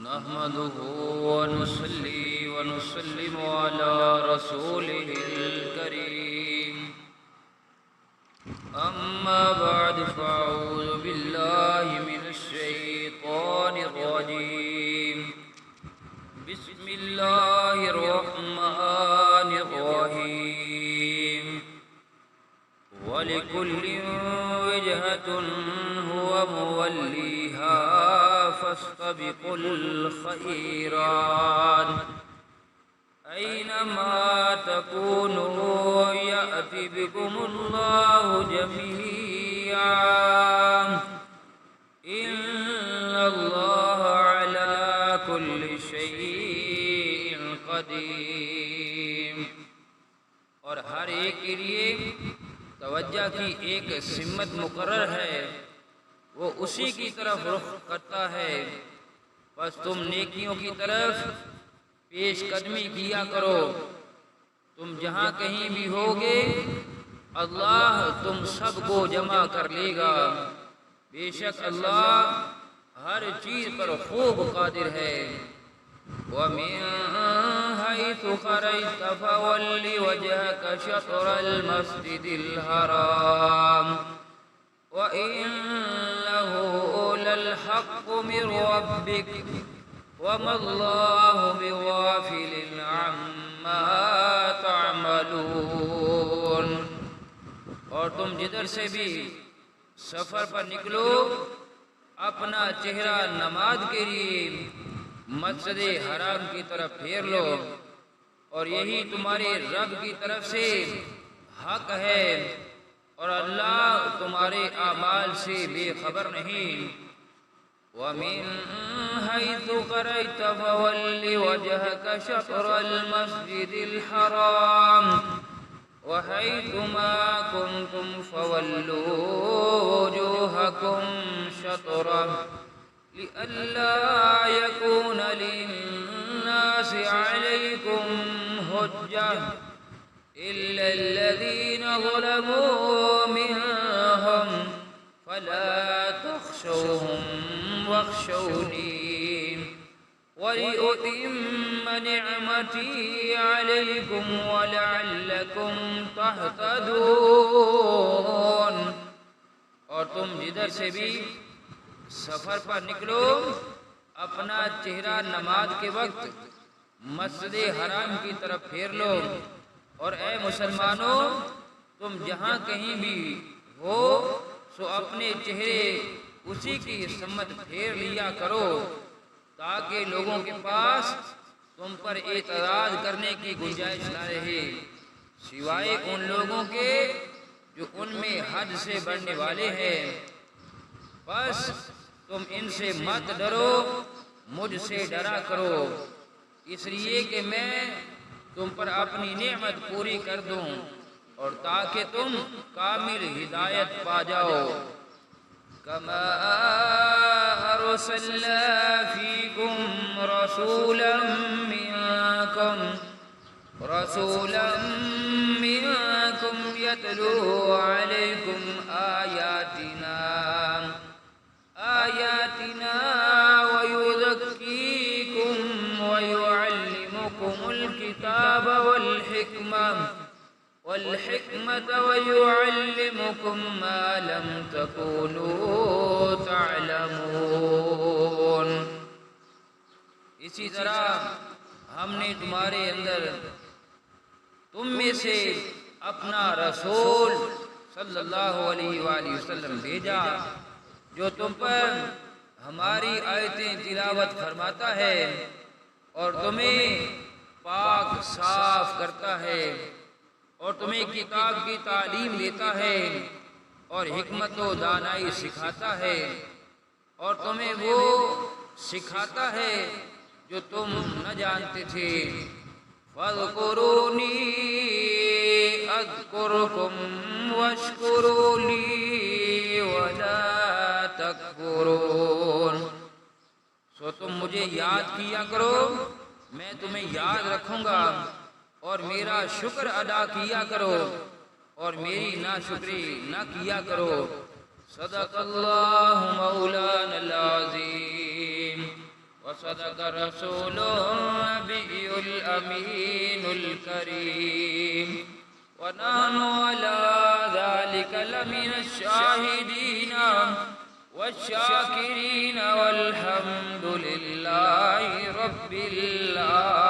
نحمده ونصلي ونسلم على رسوله الكريم أما بعد فأعوذ بالله من الشيطان الرجيم بسم الله الرحمن الرحيم ولكل وجهة هو موليها فاستبقوا الخيرات أينما تكونوا يأتي بكم الله جميعا إن الله على كل شيء قدير۔ اور ہر ایک کے لیے توجہ کی ایک سمت مقرر ہے، وہ اسی کی طرف رخ کرتا ہے، بس تم نیکیوں کی طرف پیش قدمی کیا کرو۔ تم جہاں کہیں بھی ہوگے اللہ تم سب کو جمع کر لے گا، بے شک اللہ ہر چیز پر خوب قادر ہے۔ وَمِن حَيْثُ خَرَجْتَ فَوَلِّ وَجْهَكَ شَطْرَ الْمَسْجِدِ الْحَرَامِ وَإِنَّهُ لَلْحَقُّ مِنْ رَبِّكَ وَمَا اللَّهُ بِغَافِلٍ عَمَّا تَعْمَلُونَ۔ اور تم جدھر سے بھی سفر پر نکلو اپنا چہرہ نماز کے لیے مسجد حرام کی طرف پھیر لو، اور یہی تمہارے رب کی طرف سے حق ہے، اور اللہ تمہارے اعمال سے بے خبر نہیں۔ وَمِنْ حَيْثُ خَرَجْتَ فَوَلِّ وَجْهَكَ شَطْرَ الْمَسْجِدِ الْحَرَامِ وَحَيْثُ مَا كُنْتُمْ فَوَلُّوا وُجُوهَكُمْ شَطْرَهُ لِئَلَّا يَكُونَ لِلنَّاسِ عَلَيْكُمْ حُجَّةٌ إِلَّا الَّذِينَ ظَلَمُوا مِنْهُمْ فَلَا تَخْشَوْهُمْ وَاخْشَوْنِي وَلِأُتِمَّ نِعْمَتِي عَلَيْكُمْ وَلَعَلَّكُمْ تَهْتَدُونَ۔ اور تم جدھر سے بھی سفر پر نکلو اپنا چہرہ نماز کے وقت مسجد حرام کی طرف پھیر لو، اور اے مسلمانوں تم جہاں کہیں بھی ہو سو اپنے چہرے اسی کی سمت پھیر لیا کرو، تاکہ لوگوں کے پاس تم پر اعتراض کرنے کی گنجائش نہ رہے، سوائے ان لوگوں کے جو ان میں حد سے بڑھنے والے ہیں۔ بس تم ان سے مت ڈرو، مجھ سے ڈرا کرو، اس لیے کہ میں تم پر اپنی نعمت پوری کر دوں اور تاکہ تم کامل ہدایت پا جاؤ۔ کما ارسلنا فیکم رسولا منکم یتلو علیکم آیاتنا ویزکیکم ویعلمکم الکتاب والحکمة ویعلمکم ما لم تکونوا تعلمون۔ اسی طرح ہم نے تمہارے اندر تم میں سے اپنا رسول صلی اللہ علیہ وآلہ وسلم بھیجا، جو تم پر ہماری آیتیں تلاوت فرماتا ہے اور تمہیں پاک صاف کرتا ہے، اور تمہیں کتاب کی تعلیم دیتا ہے اور حکمت و دانائی سکھاتا ہے، اور تمہیں وہ سکھاتا ہے جو تم نہ جانتے تھے۔ فَاذْكُرُونِي أَذْكُرْكُمْ وَاشْكُرُوا لِي وَلَا تَكْفُرُونَ۔ سو تم مجھے یاد کیا کرو، میں تمہیں یاد رکھوں گا، اور میرا شکر ادا کیا کرو اور میری ناشکری نہ کیا کرو۔ صدق اللہ مولانا العظیم۔ وصدق رسول النبي الأمين الكريم ونحن على ذلك لمن الشاهدين والشاكرين والحمد لله رب العالمين.